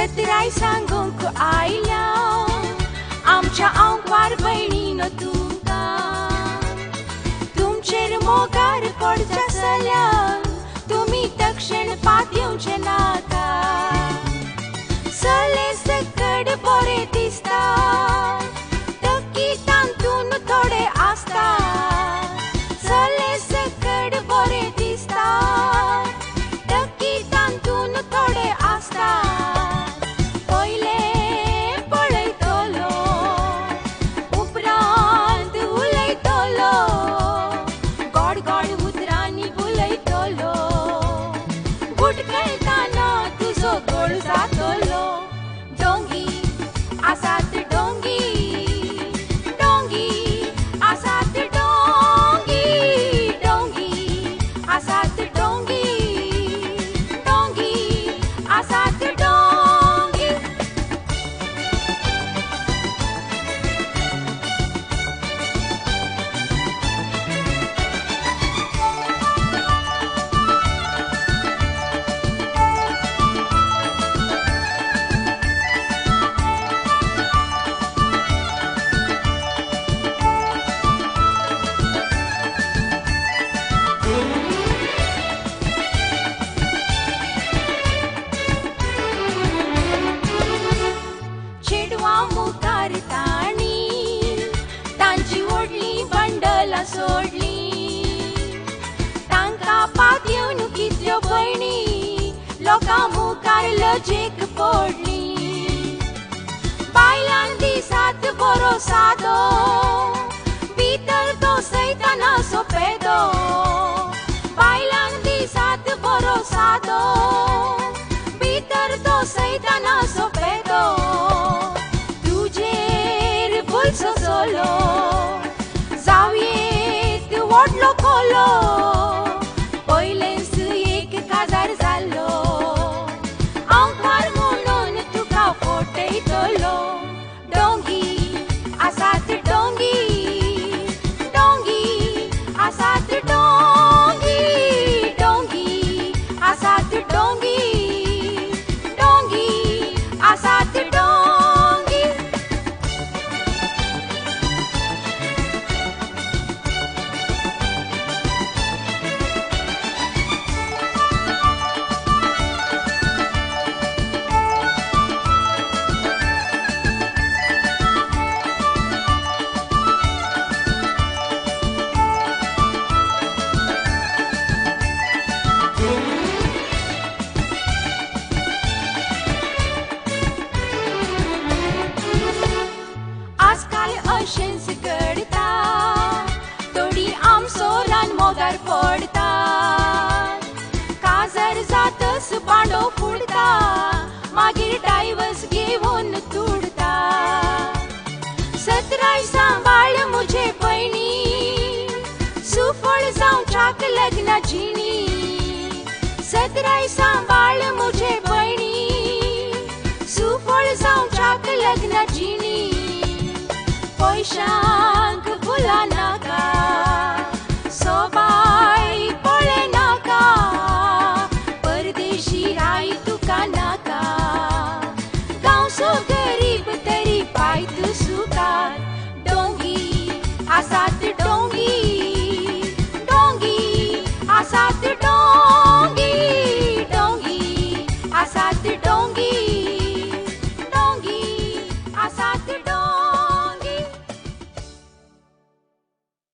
सतराय सांगूंक आयल्या आमच्या आंकवार बहिणीनो तुमकां तुमचेर मोगार पडच्या चल्यान तुमी तक्षण पात येवचे नाका चले सकड बरें दिसता तकी तांतून थोडे आसता चले सकड बरें दिसता तकी तांतून थोडे आसता पयले पळयतलो उपरांत उलयतलो गोड गोड उतरांनी उलयतलो गुटकळटाना तुजो गोड जातलो डोंगी आसात डोंगी डोंगी आसात डोंगी डोंगी आसात डोंगी डोंगी आसात डोंगी चेडवां मुखार ताणी तांची व्हडली बंडलां सोडली तांकां पात येवन कितल्यो भयणी लोकां मुखार लजेक पडली बायलां दिसात बरो सादो भितर तो सैतानाचो पेदो बायलां दिसात बरो सादो भितर तो सैतानाचो पेदो तुजेर भुलसो चलो जावयेत व्हडलो कोलो पयलेच एक काजार जाल्लो आंकवार म्हणून तुका फटयतलो डोंगी आसात डोंगी डोंगी आसात डोंगी डोंगी आसात डोंगी डोंगी आसात डोंगी आजकाल अशेंच घडता थोडी आमसोरान मोगार पडता काजार जातस बांडो फुडता मागीर डायवर्स घेवन तुडता सतराय सांबाळ मुजे भयणी सुफळ जावच्याक लग्न जिणी सतराय सांबाळ मुजे भयणी सुफळ जावच्याक लग्न जिणी पयशांक भुला नाका सोबाय पळे नाका परदेशी राय तुका नाका गांवचो गरीब तरी पायत सुकार डोंगी आसात डोंगी डोंगी आसात डोंगी